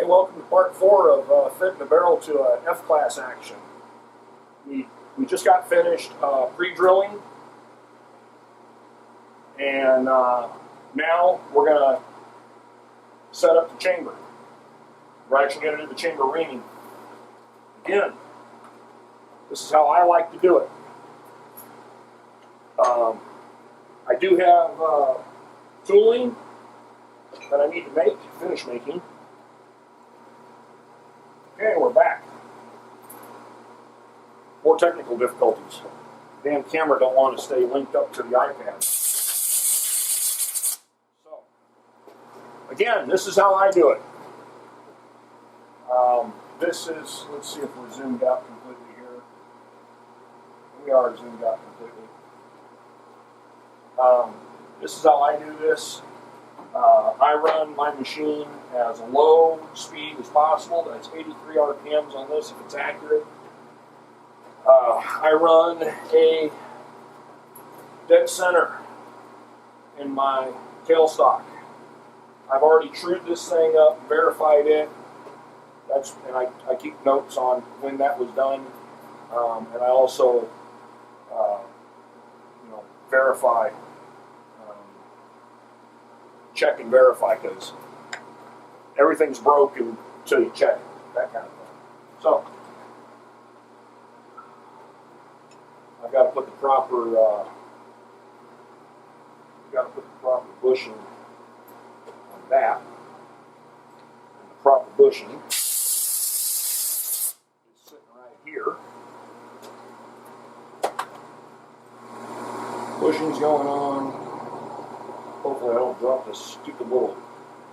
welcome to part 4 of fitting the barrel to a F-class action. We just got finished pre-drilling, and now we're going to set up the chamber. We're actually going to do the chamber reaming. Again, this is how I like to do it. I do have tooling that I need to finish making. Okay, we're back. More technical difficulties. The damn camera don't want to stay linked up to the iPad. So, again, this is how I do it. This is, let's see if we're zoomed out completely here. We are zoomed out completely. This is how I do this. I run my machine as low speed as possible. That's 83 RPMs on this if it's accurate. I run a dead center in my tailstock. I've already trued this thing up, verified it. And I keep notes on when that was done, and I also, verify, check and verify, because everything's broken until you check it, that kind of thing. So I've got to put the proper, bushing on that, and the proper bushing. Here. Bushing's going on. Hopefully I don't drop this stupid little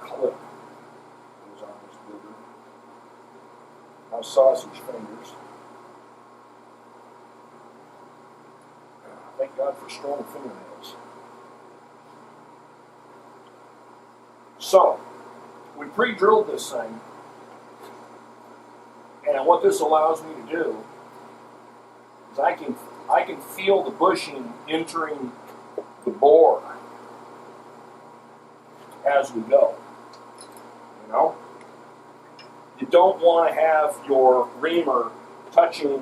clip that was on this booger. My sausage fingers. Thank God for strong fingernails. So, we pre-drilled this thing. And what this allows me to do is I can feel the bushing entering the bore as we go. You know, you don't want to have your reamer touching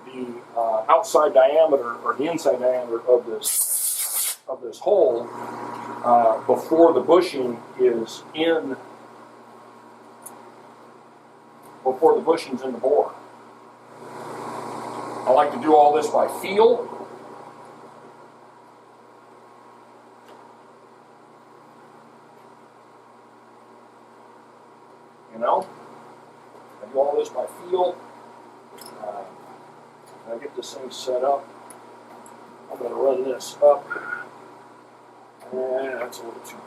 the outside diameter or the inside diameter of this hole before the bushing is in. Before the bushing's in the bore. I like to do all this by feel. You know, I do all this by feel. I get this thing set up. I'm going to run this up. And that's a little too.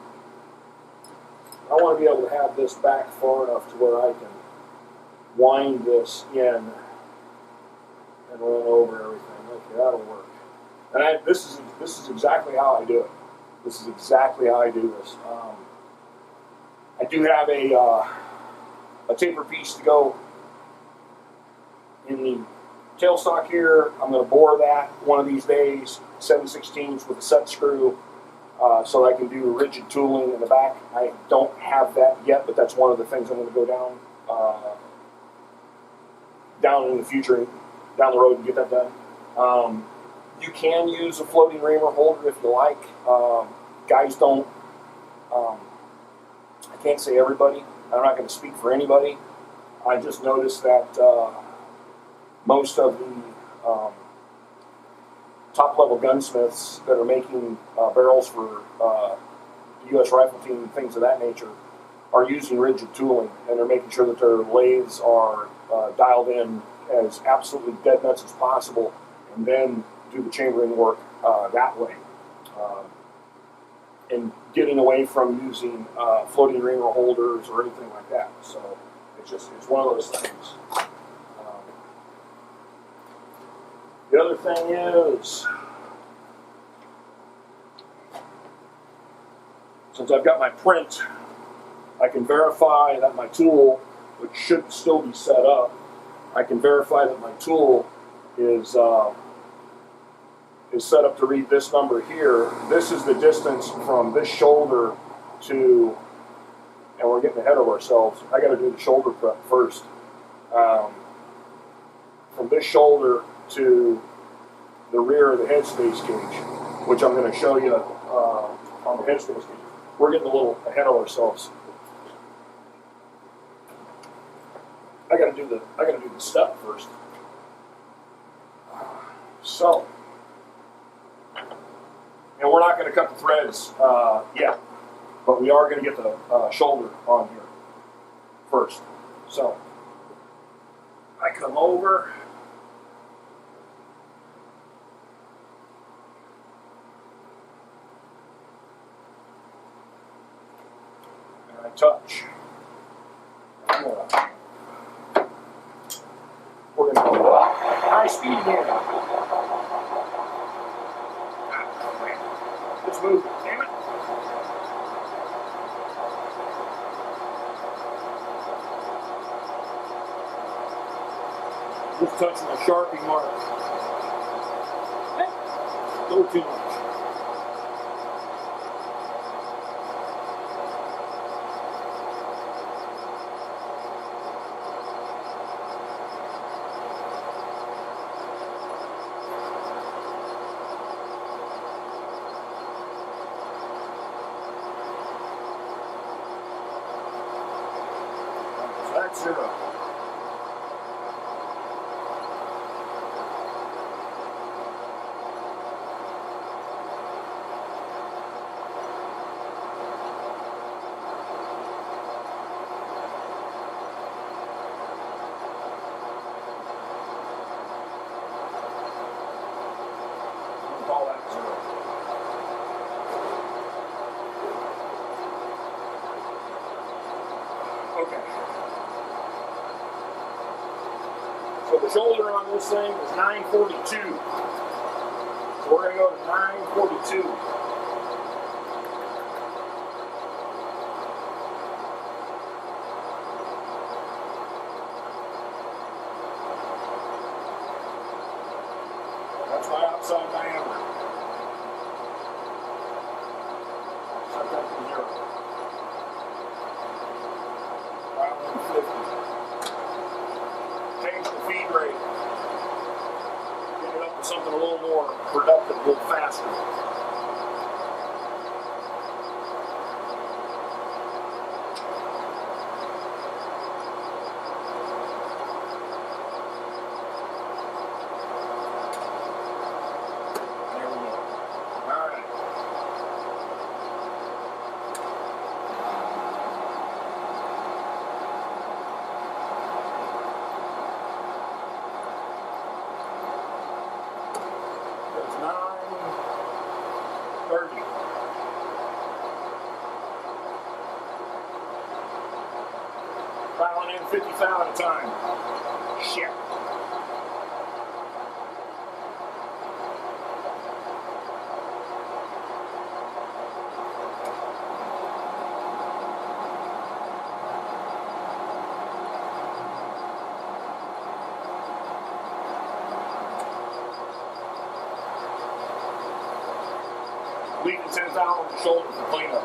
I want to be able to have this back far enough to where I can wind this in and run over everything. Okay, that'll work. And this is exactly how I do it. This is exactly how I do this. I do have a taper piece to go in the tailstock here. I'm going to bore that one of these days, 7/16 with a set screw, so I can do rigid tooling in the back. I don't have that yet, but that's one of the things I'm going to go down in the future, down the road, and get that done. You can use a floating reamer holder if you like. Guys don't, I can't say everybody. I'm not going to speak for anybody. I just noticed that most of the top-level gunsmiths that are making barrels for the U.S. Rifle Team and things of that nature are using rigid tooling, and they're making sure that their lathes are dialed in as absolutely dead nuts as possible, and then do the chambering work that way. And getting away from using floating reamer holders or anything like that. So it's one of those things. The other thing is, since I've got my print, I can verify that my tool, which should still be set up, I can verify that my tool is set up to read this number here. This is the distance from this shoulder to and we're getting ahead of ourselves. I got to do the shoulder prep first. From this shoulder to the rear of the headspace cage, which I'm going to show you on the headspace cage. We're getting a little ahead of ourselves. I got to do the step first. So, and we're not going to cut the threads yet, but we are going to get the shoulder on here first. So, I come over. And I touch. We're going to go high speed again. Let's move. Damn it. Just touching the Sharpie mark. A little too much. That's 0. Call that 0. Okay. So the shoulder on this thing is 942. So we're going to go to 942. That's my outside diameter. Set that to 0. Dial in 50. Change the feed rate. Get it up to something a little more productive, a little faster. There we go. All right. That's 9:30. Filing in 50 thou at a time. Shit. Leaving 10 thou on the shoulder for cleanup.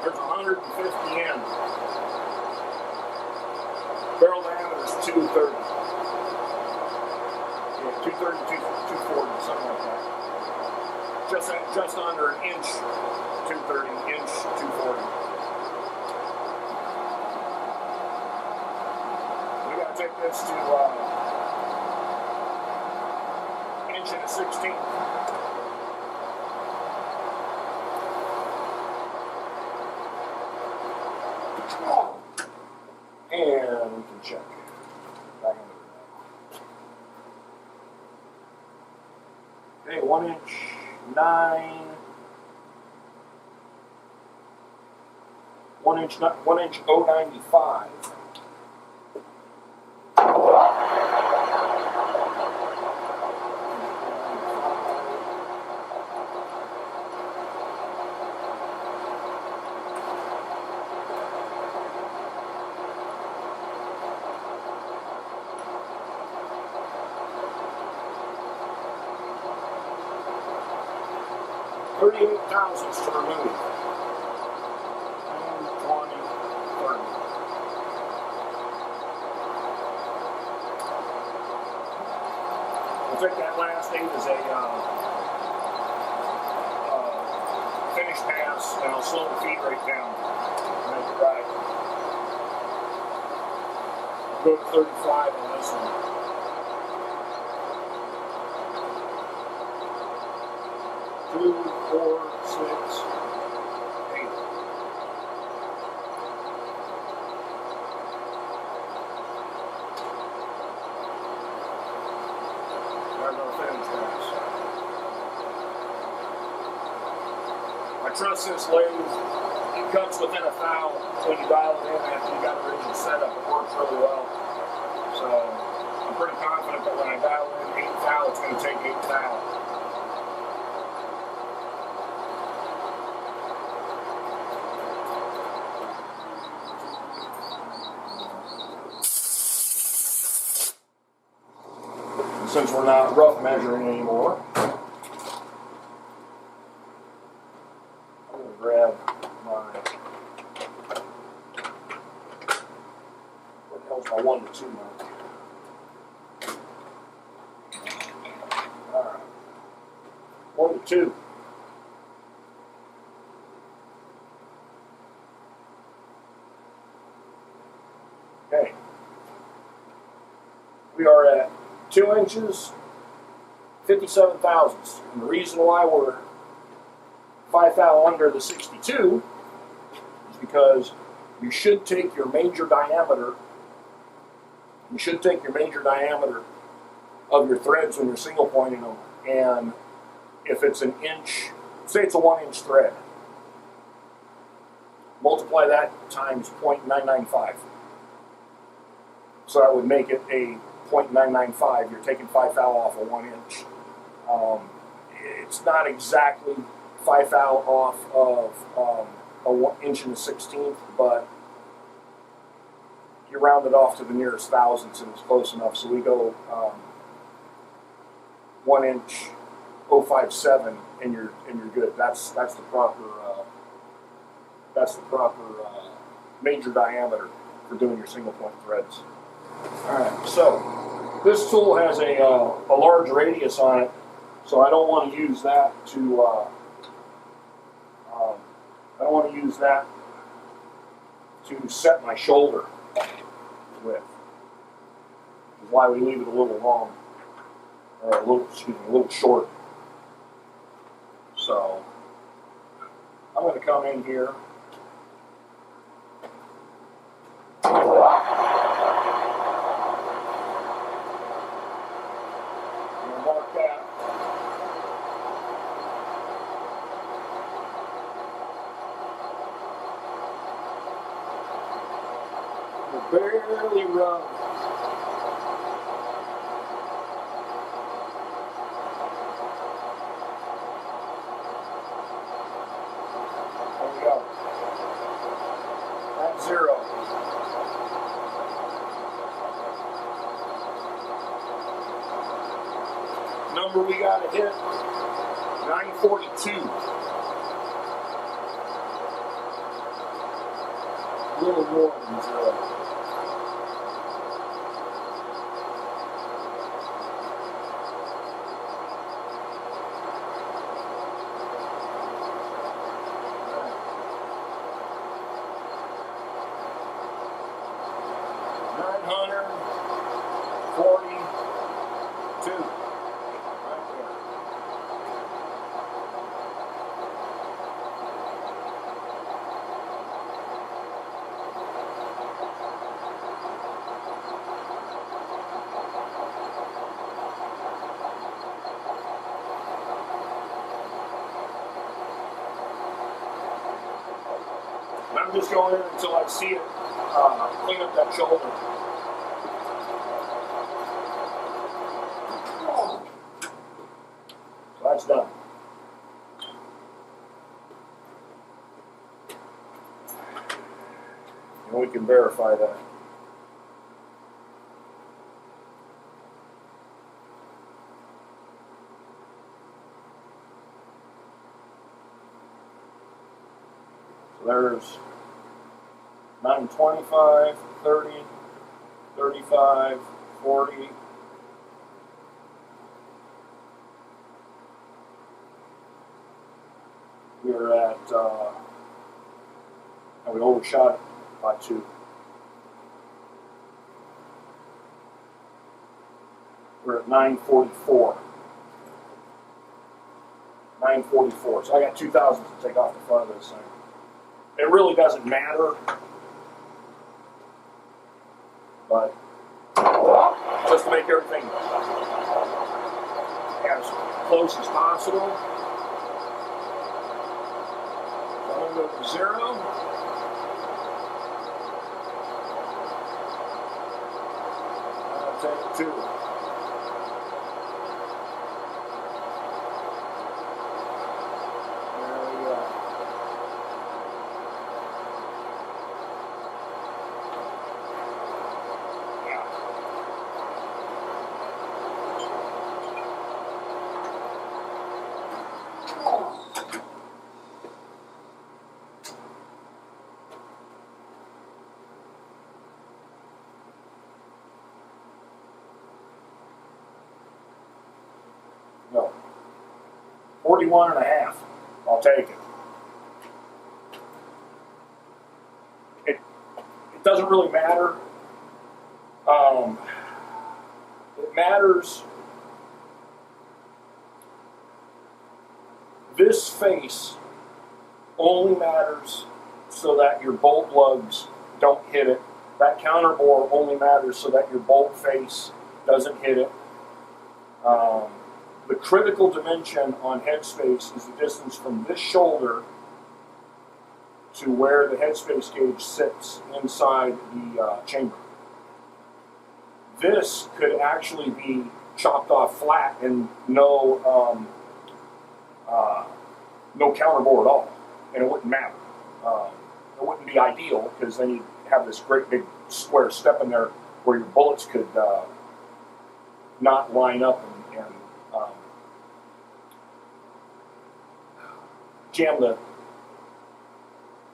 There's 150 in. Barrel diameter is 230. Yeah, 230, 240, something like that. Just under an inch, 230, inch, 240. We got to take this to inch and a 16th. And we can check. Back into it. Okay, 1 inch, 9. 1 inch, 095. $38,000 to remove. I'll take that last 8 as a finish pass, and I'll slow the feed rate down. Make it right. I'll go to 35 on this one. 2, 4, 6, 8. There's our finish pass. I trust this lathe. It comes within a thou when you dial it in after you got the original setup. It works really well. So I'm pretty confident that when I dial in 8 thou, it's going to take 8 thou. Since we're not rough measuring anymore, I'm going to grab my, what the hell's my 1 to 2 mark? Alright, 1 to 2. Okay, we are at 2 inches, 57 thousandths. And the reason why we're 5 thou under the 62 is because you should take your major diameter. You should take your major diameter of your threads when you're single pointing them. And if it's an inch, say it's a 1 inch thread, multiply that times 0.995. So that would make it a 0.995, you're taking 5 thou off of 1 inch. It's not exactly 5 thou off of a 1 inch and a 16th, but you round it off to the nearest thousandths and it's close enough. So we go 1 inch 057 and you're good. That's the proper major diameter for doing your single point threads. Alright, so this tool has a large radius on it, so I don't want to use that to set my shoulder with. Which is why we leave it a little long, or a little short. So I'm going to come in here. Barely run. There we go. That's 0. Number we got to hit, 942. A little more than 0. I'm just going in until I see it clean up that shoulder. So that's done. And we can verify that. So there's 925, 30, 35, 40, we're at, and we overshot it by 2. We're at 944. 944. So I got 2 thousandths to take off the front of this thing. It really doesn't matter, but just to make everything as close as possible. So I'm going to go to 0. I'll take 2. No. 41.5. I'll take it. It doesn't really matter. It matters. This face only matters so that your bolt lugs don't hit it. That counter bore only matters so that your bolt face doesn't hit it. The critical dimension on headspace is the distance from this shoulder to where the headspace gauge sits inside the chamber. This could actually be chopped off flat and no counter bore at all, and it wouldn't matter. It wouldn't be ideal because then you'd have this great big square step in there where your bullets could not line up and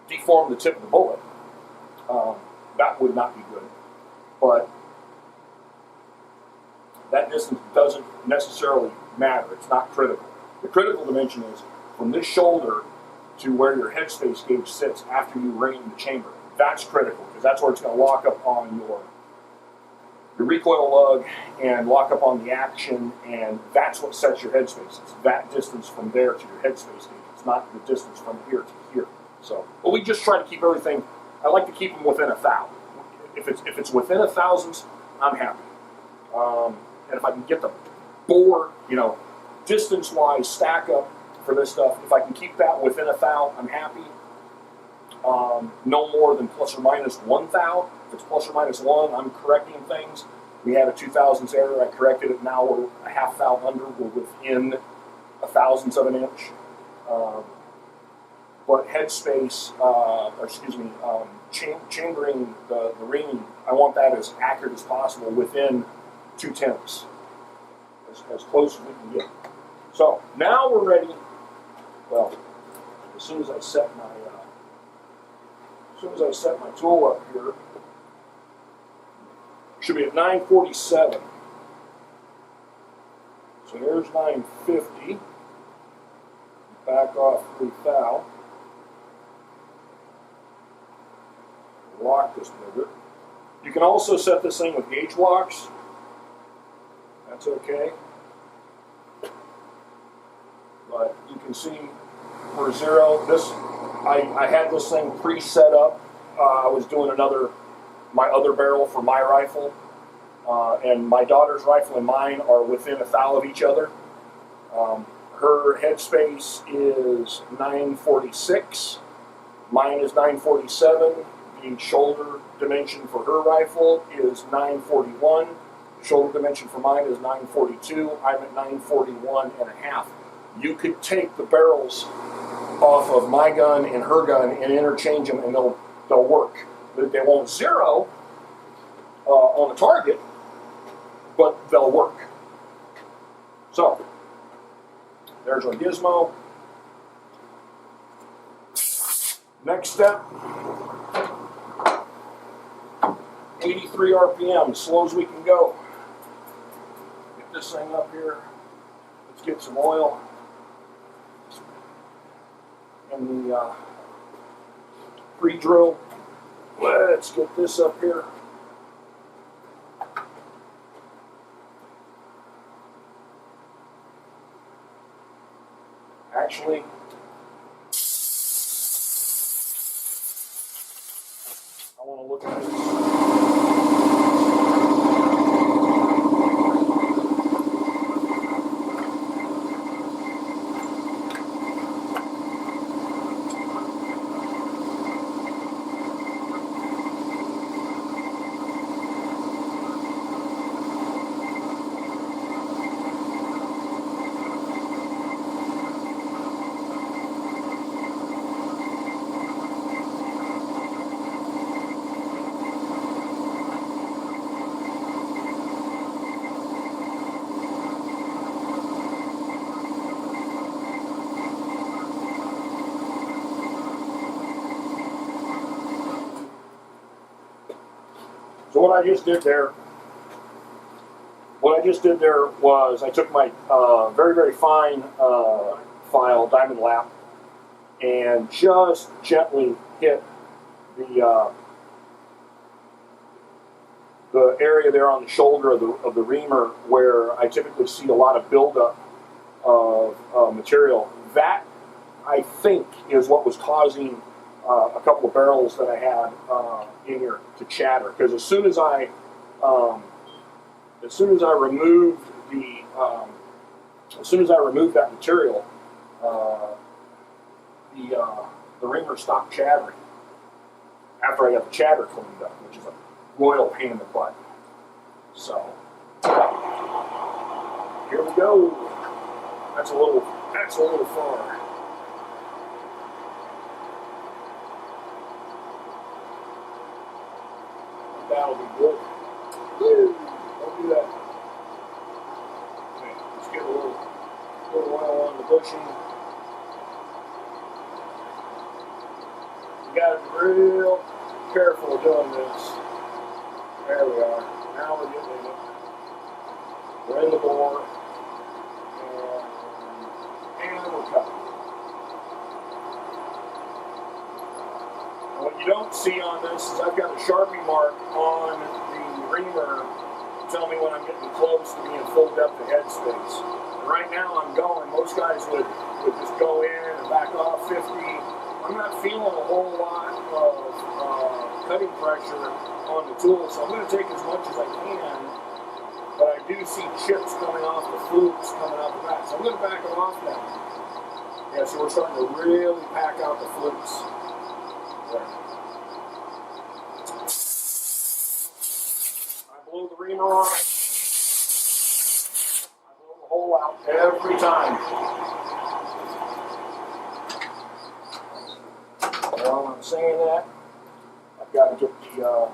deform the tip of the bullet. That would not be good. But that distance doesn't necessarily matter. It's not critical. The critical dimension is from this shoulder to where your headspace gauge sits after you ring the chamber. That's critical because that's where it's going to lock up on your recoil lug and lock up on the action, and that's what sets your headspace. It's that distance from there to your headspace gauge. It's not the distance from here to here. So, but we just try to keep everything. I like to keep them within 1,000. If it's within 1,000, I'm happy. And if I can get the bore, distance-wise stack up for this stuff, if I can keep that within 1,000, I'm happy. No more than plus or minus 1 thou. If it's plus or minus 1, I'm correcting things. We had a 2 thousandths error. I corrected it. Now we're a half thou under. We're within 1,000th of an inch. But headspace, chambering the ring, I want that as accurate as possible within 2/10, as close as we can get. So now we're ready. Well, as soon as I set my tool up here, should be at 947. So here's 950. Back off 3 thou. Lock this nigger. You can also set this thing with gauge locks. That's okay. But you can see for 0, I had this thing pre-set up. I was doing my other barrel for my rifle, and my daughter's rifle and mine are within 1 thou of each other. Her headspace is 946. Mine is 947. The shoulder dimension for her rifle is 941. The shoulder dimension for mine is 942. I'm at 941.5. You could take the barrels off of my gun and her gun and interchange them, and they'll work. They won't zero on the target, but they'll work. So there's our gizmo. Next step, 83 RPM, as slow as we can go. Get this thing up here. Let's get some oil. and the pre-drill. Let's get this up here. Actually, I want to look at this. So what I just did there was I took my very, very fine file, Diamond Lap, and just gently hit the area there on the shoulder of the reamer where I typically see a lot of buildup of material. That, I think, is what was causing a couple of barrels that I had in here to chatter. Because as soon as I removed that material, the reamer stopped chattering after I got the chatter cleaned up, which is a royal pain in the butt. So here we go. That's a little far. That'll be good. Woo! Don't do that. Okay, let's get a little oil on the bushing. You gotta be real careful doing this. There we are. Now we're getting in it. We're in the bore. And we're cutting. What you don't see on this is I've got a Sharpie mark on the reamer to tell me when I'm getting close to being full depth of headspace. And right now I'm going. Most guys would just go in and back off 50. I'm not feeling a whole lot of cutting pressure on the tool, so I'm going to take as much as I can. But I do see chips coming off the flukes coming out the back, so I'm going to back it off now. Yeah, so we're starting to really pack out the flukes. There. I blow the reamer on. I blow the hole out every time. While I'm saying that, I've got to get the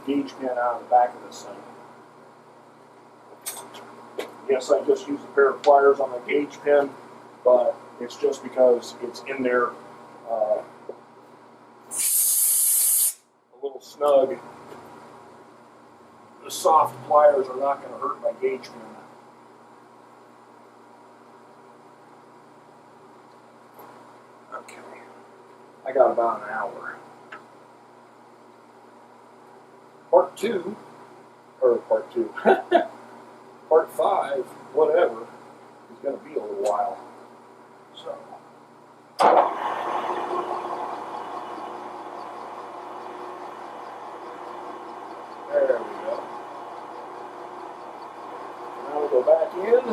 gauge pin out of the back of this thing. Yes, I just used a pair of pliers on my gauge pin, but it's just because it's in there a little snug. The soft pliers are not going to hurt my gauge pin. Okay, I got about an hour. Part 2, part 5, whatever, is going to be a little while. So, there we go. Now we go back in.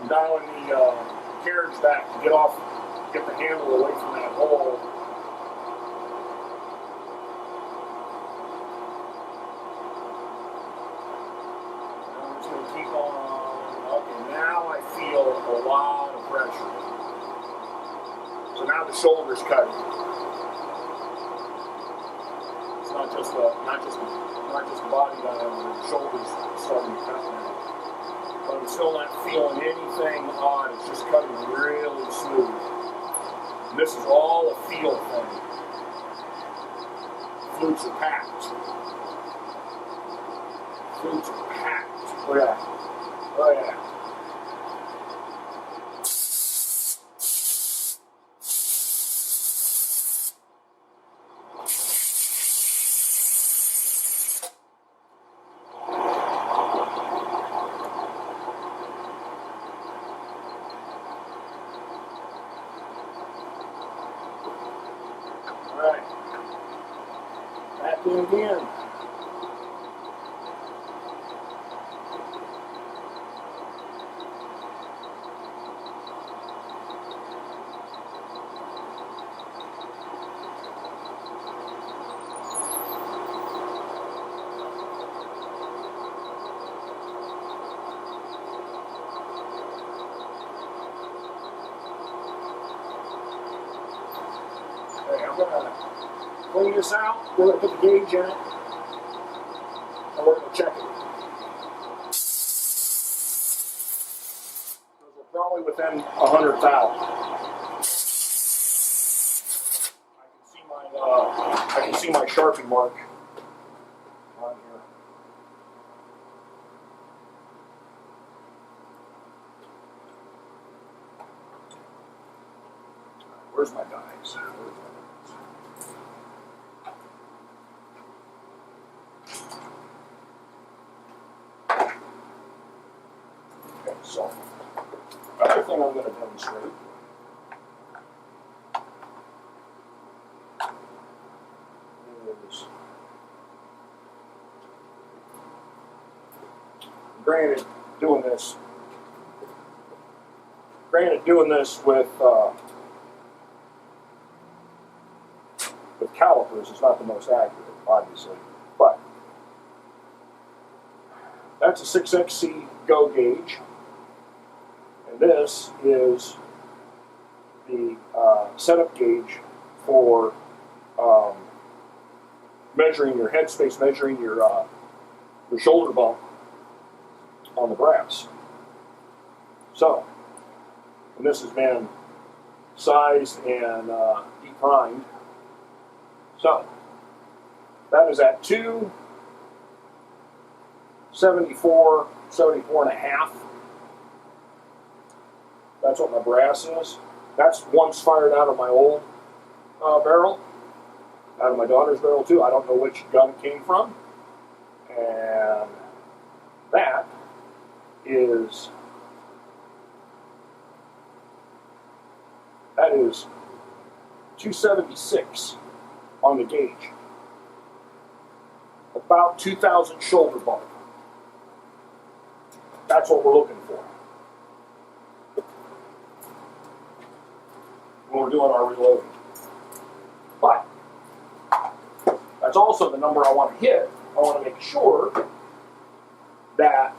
I'm dialing the carriage back to get the handle away from that hole. Keep on. Okay, now I feel a lot of pressure. So now the shoulder's cutting. It's not just the body diameter. The shoulder's starting to cut now. But I'm still not feeling anything odd. It's just cutting really smooth. And this is all a feel thing. flutes are packed. Flutes are packed. Oh yeah. Oh yeah. All right. Back in again. Okay, I'm gonna clean this out. We're gonna put the gauge in it, and we're gonna check it. Because we're probably within 100 thou. I can see my Sharpie mark on here. Where's my dies? Okay, so another thing I'm going to demonstrate is, granted, doing this with calipers is not the most accurate, obviously, but that's a 6XC Go gauge, and this is the setup gauge for measuring your headspace, measuring your shoulder bump on the brass. So, and this has been sized and deprimed. So, that is at 274, 74 and a half. That's what my brass is. That's once fired out of my old barrel, out of my daughter's barrel too. I don't know which gun it came from. And that is 276 on the gauge. About 2,000 shoulder bump. That's what we're looking for when we're doing our reloading. But that's also the number I want to hit. I want to make sure that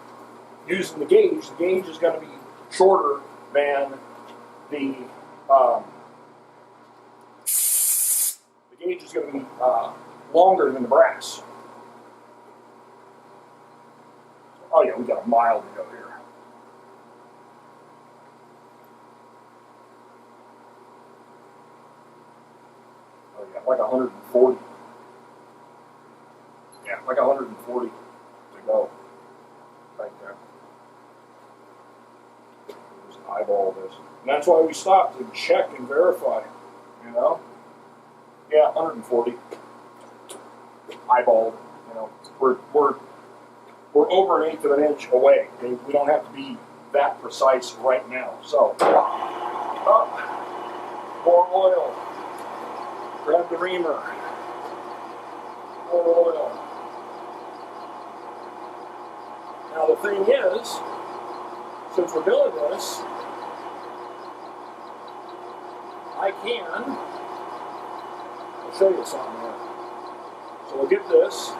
using the gauge is going to be shorter than the gauge is going to be longer than the brass. Oh yeah, we got a mile to go here. Oh yeah, like 140. Yeah, like 140 to go. Right there. Just eyeball this. And that's why we stopped to check and verify, you know? Yeah, 140. Eyeball, you know. We're over 1/8 of an inch away. Okay? We don't have to be that precise right now. So, up, more oil. Grab the reamer. More oil. Now the thing is, since we're doing this, I can, I'll show you something here. So we'll get this,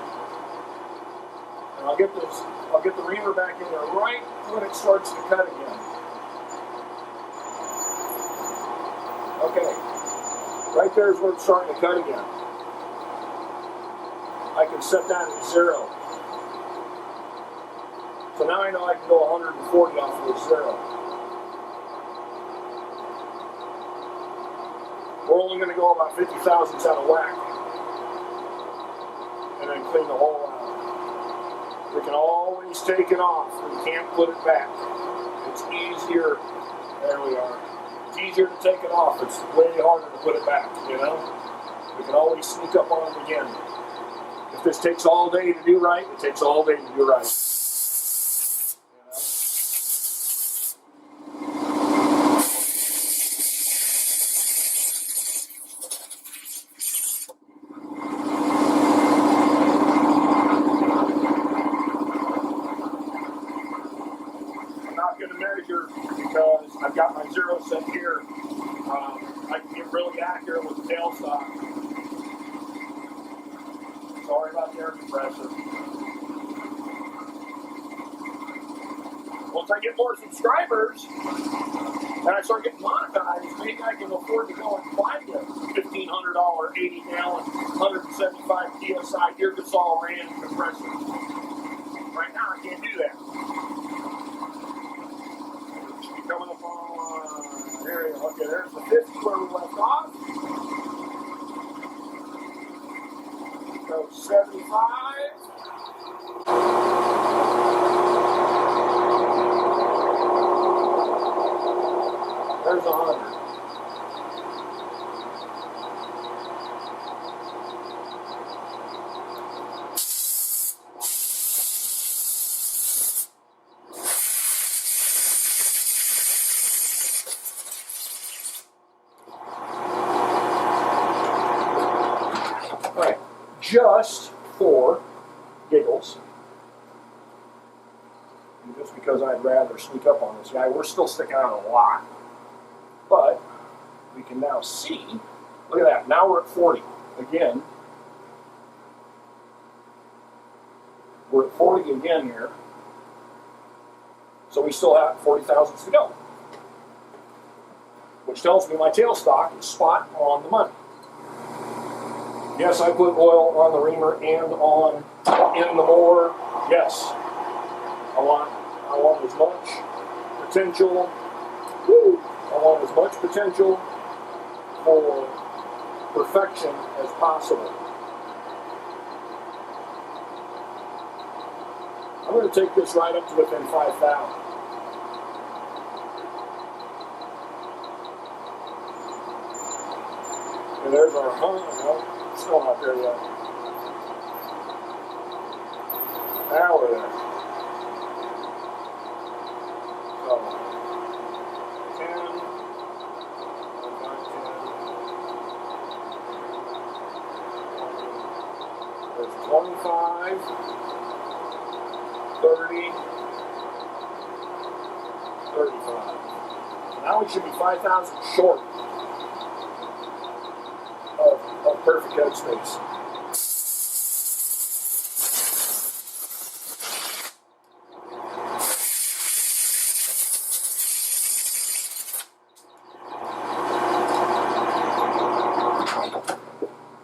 and I'll get the reamer back in there right when it starts to cut again. Okay, right there is where it's starting to cut again. I can set that at 0. So now I know I can go 140 off of 0. We're only going to go about 50 thousandths out of whack. and then clean the hole out. We can always take it off. We can't put it back. It's easier. There we are. It's easier to take it off. It's way harder to put it back, you know? We can always sneak up on it again. If this takes all day to do right, it takes all day to do right. Because I've got my zero set here, I can get really accurate with the tailstock. Sorry about the air compressor. Once I get more subscribers and I start getting monetized, maybe I can afford to go and find a $1,500 80-gallon, 175 PSI Irgasol ran compressor. Right now I can't do that. Coming up on, there you go. Okay, there's the 50 where we left off. Go 75. There's 100. Just for giggles, and just because I'd rather sneak up on this guy, we're still sticking out a lot. But we can now see, look at that, now we're at 40. Again, we're at 40 again here. So we still have 40 thousandths to go, which tells me my tailstock is spot on the money. Yes, I put oil on the reamer and on in the motor. Yes, I want as much potential. I want as much potential for perfection as possible. I'm going to take this right up to within 5,000. And there's our home. Still not there yet. Now we're there. So, 10, 10, there's 25, 30, 35. Now we should be 5,000 short of perfect headspace.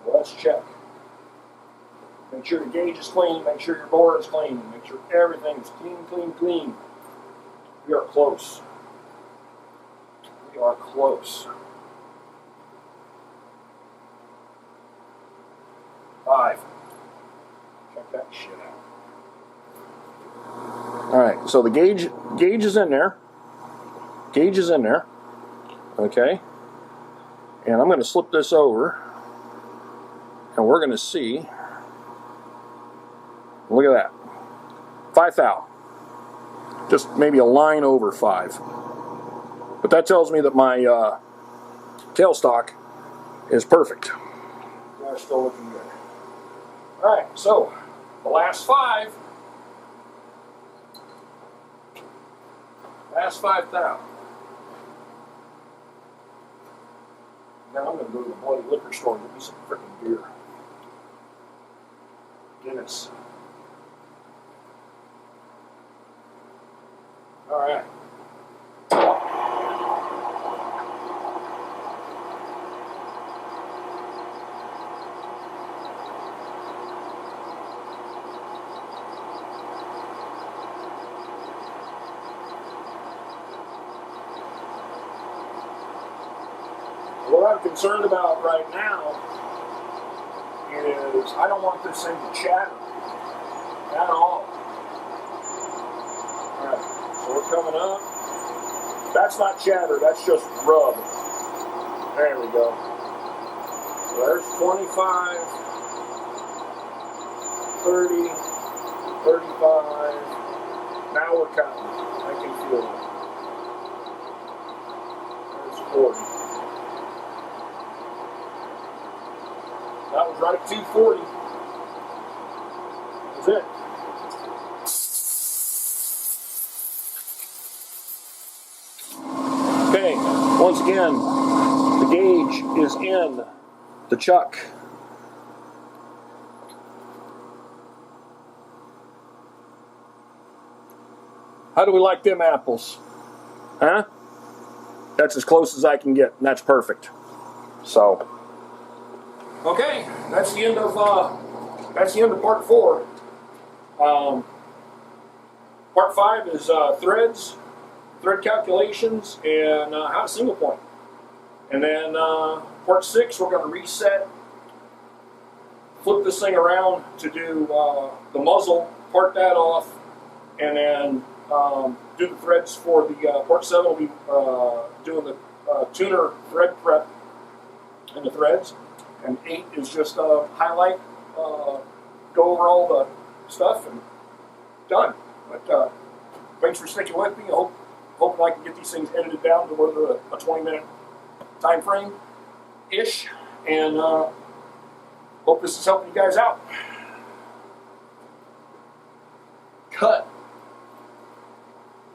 Well, let's check. Make sure the gauge is clean, make sure your bore is clean, make sure everything is clean, clean, clean. We are close. We are close. 5. Check that shit out. Alright, so the gauge is in there. Gauge is in there. Okay. And I'm going to slip this over. And we're going to see. Look at that. 5 thou. Just maybe a line over 5. But that tells me that my tailstock is perfect. They're still looking good. Alright, so the last 5. Last 5 thou. Now I'm going to go to the bloody liquor store and get me some freaking beer. Guinness. Alright. What I'm concerned about right now is I don't want this thing to chatter at all. Alright, so we're coming up. That's not chatter, that's just rub. There we go. So there's 25, 30, 35. Now we're counting. I can feel it. There's 40. That was right at 240. That's it. Okay, once again, the gauge is in the chuck. How do we like them apples? Huh? That's as close as I can get, and that's perfect. So, okay, that's the end of part 4. Part 5 is threads, thread calculations, and how to single point. And then part 6, we're going to reset, flip this thing around to do the muzzle, part that off, and then do the threads for the part 7. We'll be doing the tuner thread prep and the threads. And 8 is just highlight, go over all the stuff, and done. But thanks for sticking with me. I hope I can get these things edited down to where they're a 20-minute time frame ish, and hope this is helping you guys out. Cut.